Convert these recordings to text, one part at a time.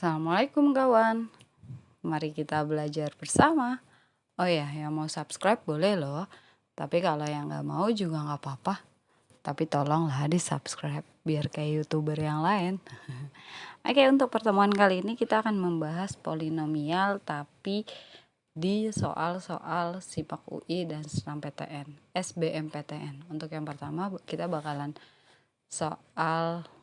Assalamualaikum kawan, mari kita belajar bersama. Oh ya, yang mau subscribe boleh loh, tapi kalau yang gak mau juga gak apa-apa. Tapi tolonglah di subscribe, biar kayak youtuber yang lain. Oke, untuk pertemuan kali ini kita akan membahas polinomial, tapi di soal-soal SIPAK UI dan SNMPTN, SBMPTN. Untuk yang pertama kita bakalan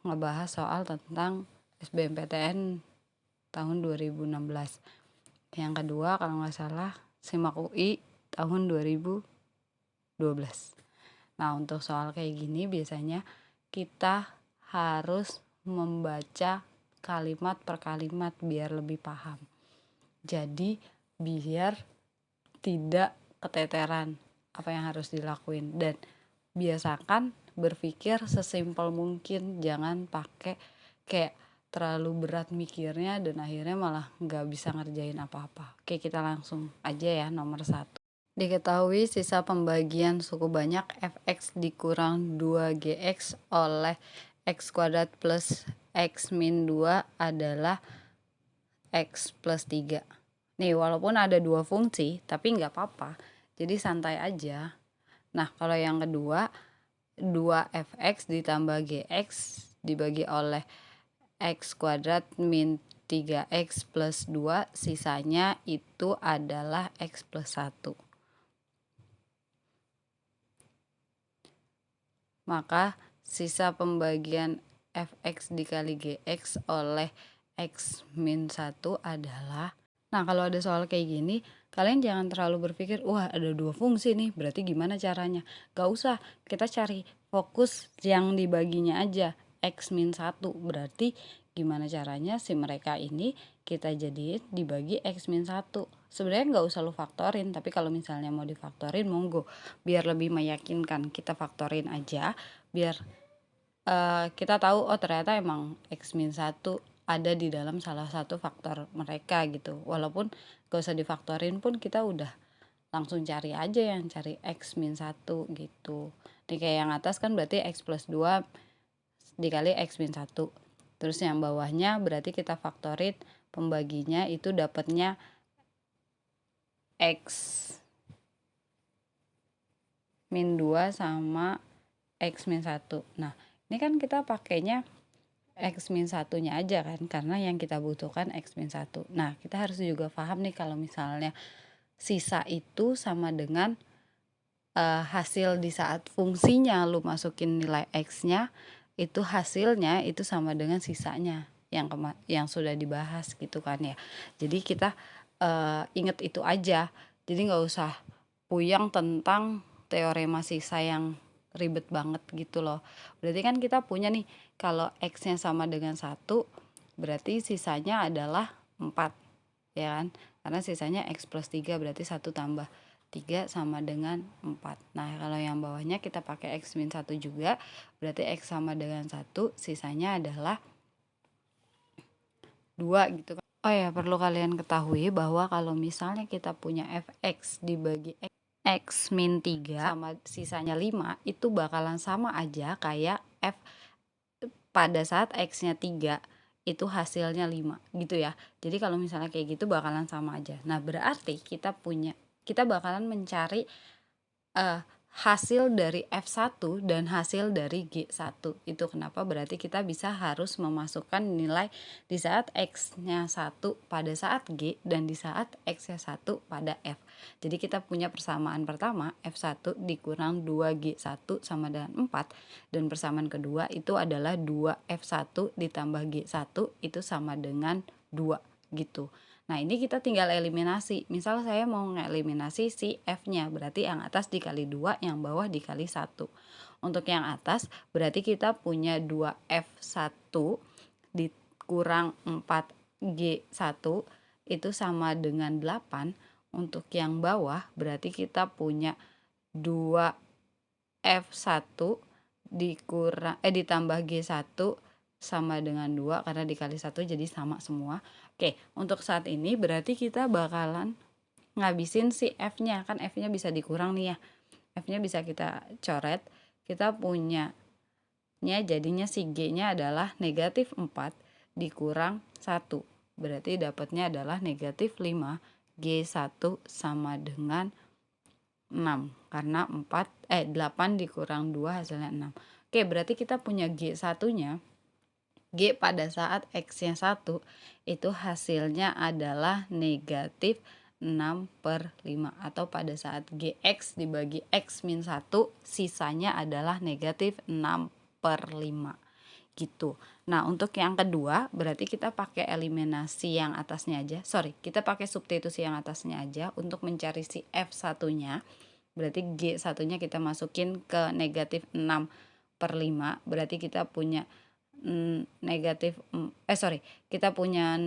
ngebahas soal tentang SBMPTN tahun 2016. Yang kedua kalau nggak salah SIMAK UI tahun 2012. Nah, untuk soal kayak gini biasanya kita harus membaca kalimat per kalimat biar lebih paham. Jadi biar tidak keteteran apa yang harus dilakuin, dan biasakan berpikir sesimpel mungkin, jangan pakai kayak terlalu berat mikirnya dan akhirnya malah nggak bisa ngerjain apa-apa. Oke, kita langsung aja ya. Nomor 1, diketahui sisa pembagian suku banyak fx dikurang 2gx oleh x kuadrat plus x min 2 adalah x plus 3. Nih, walaupun ada dua fungsi tapi nggak apa-apa, jadi santai aja. Nah, kalau yang kedua, 2fx ditambah gx dibagi oleh x kuadrat min 3x plus 2, sisanya itu adalah x plus 1. Maka sisa pembagian fx dikali gx oleh x min 1 adalah, nah kalau ada soal kayak gini, kalian jangan terlalu berpikir, wah ada dua fungsi nih, berarti gimana caranya? Gak usah, kita cari fokus yang dibaginya aja, x min 1, berarti gimana caranya si mereka ini kita jadiin dibagi x min 1. Sebenarnya nggak usah lu faktorin, tapi kalau misalnya mau difaktorin monggo, biar lebih meyakinkan kita faktorin aja, biar kita tahu oh ternyata emang x min 1 ada di dalam salah satu faktor mereka gitu. Walaupun gak usah difaktorin pun kita udah langsung cari aja yang cari x min 1 gitu. Nih kayak yang atas kan berarti x plus 2 dikali x min 1. Terus yang bawahnya berarti kita faktorin pembaginya itu dapatnya x min 2 sama x min 1. Nah, ini kan kita pakainya x min 1-nya aja kan, karena yang kita butuhkan x min 1. Nah, kita harus juga paham nih kalau misalnya sisa itu sama dengan hasil di saat fungsinya lu masukin nilai x-nya, itu hasilnya itu sama dengan sisanya yang sudah dibahas gitu kan ya. Jadi kita inget itu aja. Jadi nggak usah puyeng tentang teorema sisa yang ribet banget gitu loh. Berarti kan kita punya nih, kalau x-nya sama dengan 1, berarti sisanya adalah 4, ya kan? Karena sisanya x plus 3, berarti 1 tambah 3 sama dengan 4. Nah, kalau yang bawahnya kita pakai x min 1 juga, berarti x sama dengan 1, sisanya adalah 2 gitu kan. Oh ya, perlu kalian ketahui bahwa kalau misalnya kita punya fx dibagi x min 3 sama sisanya 5, itu bakalan sama aja kayak f pada saat x-nya 3 itu hasilnya 5 gitu ya. Jadi kalau misalnya kayak gitu bakalan sama aja. Nah, berarti kita bakalan mencari hasil dari F1 dan hasil dari G1. Itu kenapa berarti kita harus memasukkan nilai di saat X-nya 1 pada saat G dan di saat X-nya 1 pada F. Jadi kita punya persamaan pertama, F1 dikurang 2G1 sama dengan 4, dan persamaan kedua itu adalah 2F1 ditambah G1 itu sama dengan 2 gitu. Nah, ini kita tinggal eliminasi. Misal saya mau ngeliminasi si F-nya, berarti yang atas dikali 2, yang bawah dikali 1. Untuk yang atas, berarti kita punya 2F1 dikurang 4G1 itu sama dengan 8. Untuk yang bawah, berarti kita punya 2F1 ditambah G1 sama dengan 2, karena dikali 1 jadi sama semua. Oke, untuk saat ini berarti kita bakalan ngabisin si F-nya. Kan F-nya bisa dikurang nih ya. F-nya bisa kita coret. Kita punya jadinya si G-nya adalah negatif 4 dikurang 1. berarti dapatnya adalah negatif 5. G1 sama dengan 6, karena 8 dikurang 2 hasilnya 6. Oke, berarti kita punya G1-nya. G pada saat X-nya 1 itu hasilnya adalah negatif 6/5, atau pada saat GX dibagi X min 1 sisanya adalah negatif 6/5 gitu. Nah, untuk yang kedua berarti kita pakai eliminasi yang atasnya aja. Kita pakai substitusi yang atasnya aja untuk mencari si F1-nya. Berarti G1-nya kita masukin ke negatif 6/5. Berarti kita punya kita punya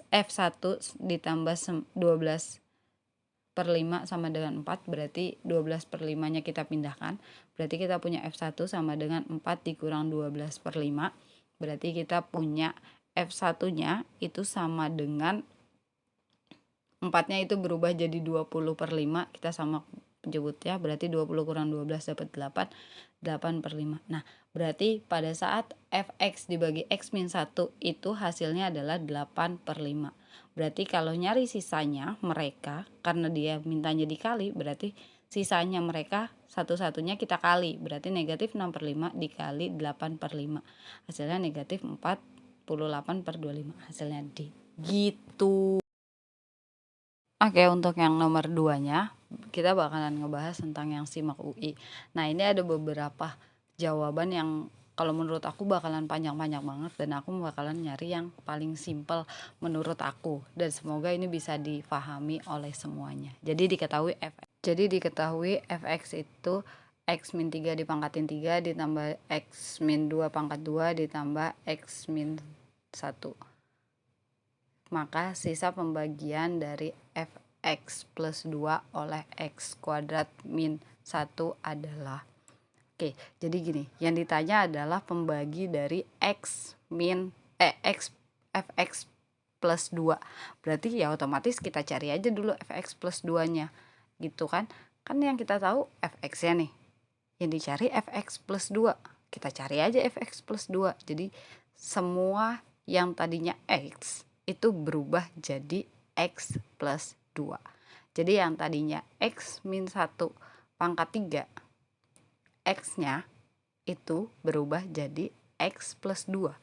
F1 ditambah 12/5 sama dengan 4, berarti 12/5 nya kita pindahkan, berarti kita punya F1 sama dengan 4 dikurang 12/5, berarti kita punya F1 nya itu sama dengan 4 nya itu berubah jadi 20/5, kita sama penyebutnya, berarti 20 kurang 12 dapat 8/5. Nah, berarti pada saat Fx dibagi X min 1 itu hasilnya adalah 8/5. Berarti kalau nyari sisanya mereka, karena dia mintanya dikali, berarti sisanya mereka satu-satunya kita kali, berarti negatif 6/5 dikali 8/5, hasilnya negatif 48/25, hasilnya D. Gitu. Oke, untuk yang nomor 2-nya kita bakalan ngebahas tentang yang SIMAK UI. Nah, ini ada beberapa jawaban yang kalau menurut aku bakalan panjang-panjang banget, dan aku bakalan nyari yang paling simple menurut aku, dan semoga ini bisa difahami oleh semuanya. Jadi diketahui fx itu x min 3 dipangkatin 3 ditambah x min 2 pangkat 2 ditambah x min 1. Maka sisa pembagian dari fx plus 2 oleh x kuadrat min 1 adalah, oke, jadi gini, yang ditanya adalah pembagi dari x fx plus 2, berarti ya otomatis kita cari aja dulu fx plus 2 nya gitu kan yang kita tahu fx nya nih, yang dicari fx plus 2, kita cari aja fx plus 2, jadi semua yang tadinya x itu berubah jadi x plus 2. Jadi yang tadinya x min 1 pangkat 3, x-nya itu berubah jadi x plus 2.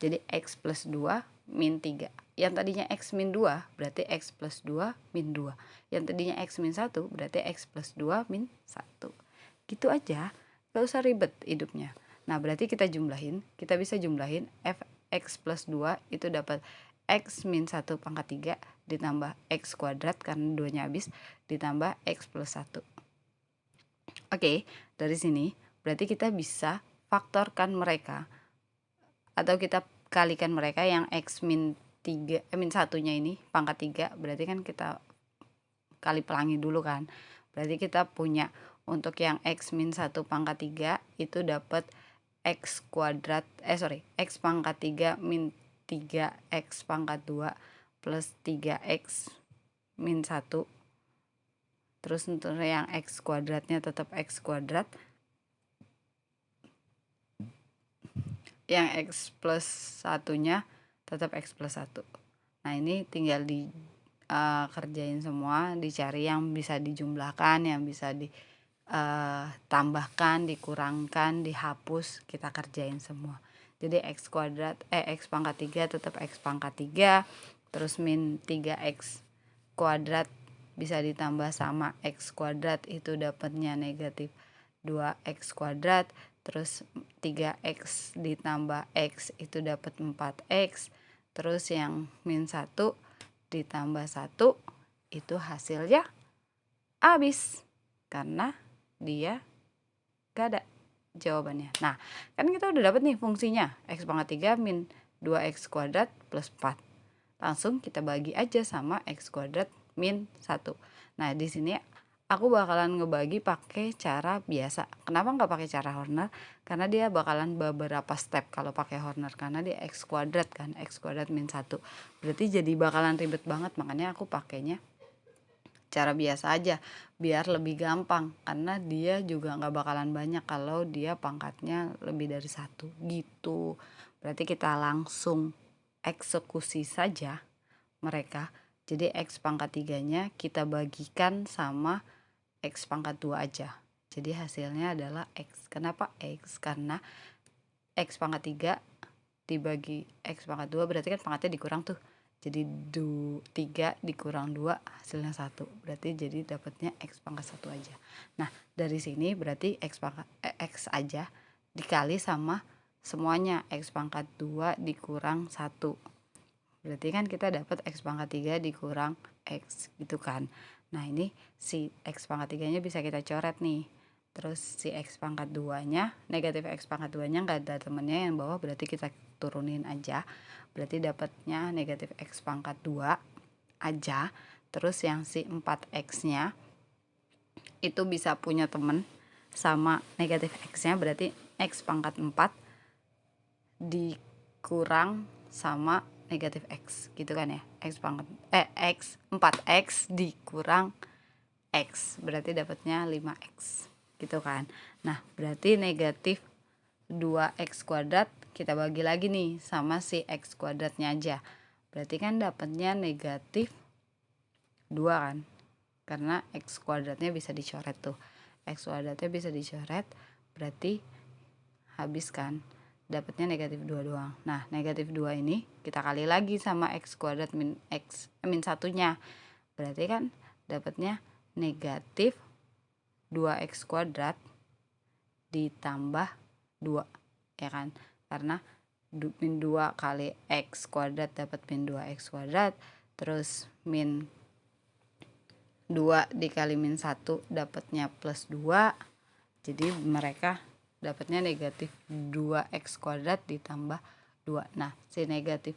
Jadi x plus 2 min 3. Yang tadinya x min 2 berarti x plus 2 min 2. Yang tadinya x min 1 berarti x plus 2 min 1. Gitu aja, gak usah ribet hidupnya. Nah, berarti kita bisa jumlahin fx plus 2 itu dapat x min 1 pangkat 3 ditambah x kuadrat karena 2-nya habis ditambah x plus 1. Oke, dari sini berarti kita bisa faktorkan mereka, atau kita kalikan mereka yang x min 1-nya ini pangkat 3, berarti kan kita kali pelangi dulu kan. Berarti kita punya untuk yang x min 1 pangkat 3 itu dapat x pangkat 3 min 3x pangkat 2 plus 3x min 1. Terus untuk yang x kuadratnya tetap x kuadrat. Yang x plus 1-nya tetap x plus 1. Nah, ini tinggal kerjain semua, dicari yang bisa dijumlahkan, yang bisa ditambahkan, dikurangkan, dihapus, kita kerjain semua. Jadi x pangkat 3 tetap x pangkat 3, terus min 3x kuadrat bisa ditambah sama x kuadrat, itu dapatnya negatif 2x kuadrat, terus 3x ditambah x itu dapat 4x, terus yang min 1 ditambah 1 itu hasilnya habis karena dia gak ada jawabannya. Nah, kan kita udah dapat nih fungsinya x pangkat 3 min 2x kuadrat plus 4. Langsung kita bagi aja sama x kuadrat min 1. Nah, di sini aku bakalan ngebagi pakai cara biasa. Kenapa nggak pakai cara Horner? Karena dia bakalan beberapa step kalau pakai Horner, karena dia x kuadrat kan, x kuadrat min 1. Berarti jadi bakalan ribet banget, makanya aku pakainya cara biasa aja biar lebih gampang, karena dia juga nggak bakalan banyak kalau dia pangkatnya lebih dari 1 gitu. Berarti kita langsung eksekusi saja mereka. Jadi X pangkat 3-nya kita bagikan sama X pangkat 2 aja. Jadi hasilnya adalah X. Kenapa X? Karena X pangkat 3 dibagi X pangkat 2 berarti kan pangkatnya dikurang tuh. Jadi 3 dikurang 2 hasilnya 1. Berarti jadi dapatnya X pangkat 1 aja. Nah, dari sini berarti X aja dikali sama semuanya X pangkat 2 dikurang 1. Berarti kan kita dapat X pangkat 3 dikurang X gitu kan. Nah, ini si X pangkat 3-nya bisa kita coret nih. Terus si X pangkat 2-nya, negatif X pangkat 2-nya nggak ada temennya yang bawah, berarti kita turunin aja. Berarti dapatnya negatif X pangkat 2 aja. Terus yang si 4X-nya itu bisa punya temen sama negatif X-nya, berarti X pangkat 4 dikurang sama negatif X gitu kan ya. X 4X dikurang X berarti dapatnya 5X gitu kan. Nah, berarti negatif 2X kuadrat kita bagi lagi nih sama si X kuadratnya aja. Berarti kan dapatnya negatif 2 kan. Karena X kuadratnya bisa dicoret tuh. X kuadratnya bisa dicoret, berarti habis kan. Dapatnya negatif 2 doang. Nah, negatif 2 ini kita kali lagi sama X kuadrat min 1-nya. Berarti kan dapatnya negatif 2X kuadrat ditambah 2, ya kan? Karena min 2 kali X kuadrat dapat min 2X kuadrat, terus min 2 dikali min 1 dapatnya plus 2. Jadi mereka dapatnya negatif 2X kuadrat ditambah 2. Nah, si negatif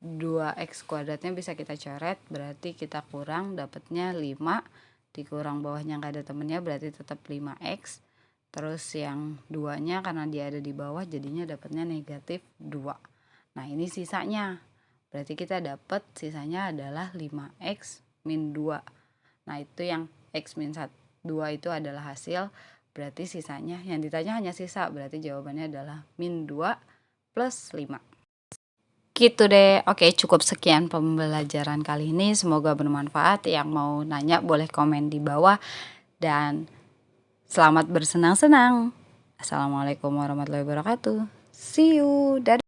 2X kuadratnya bisa kita coret, berarti kita kurang dapatnya 5, dikurang bawahnya nggak ada temennya berarti tetap 5X. Terus yang 2-nya karena dia ada di bawah jadinya dapatnya negatif 2. Nah, ini sisanya. Berarti kita dapat sisanya adalah 5X min 2. Nah, itu yang X min 2 itu adalah hasil. Berarti sisanya, yang ditanya hanya sisa, berarti jawabannya adalah min 2 plus 5. Gitu deh. Oke, cukup sekian pembelajaran kali ini. Semoga bermanfaat. Yang mau nanya boleh komen di bawah. Dan selamat bersenang-senang. Assalamualaikum warahmatullahi wabarakatuh. See you. Dadah.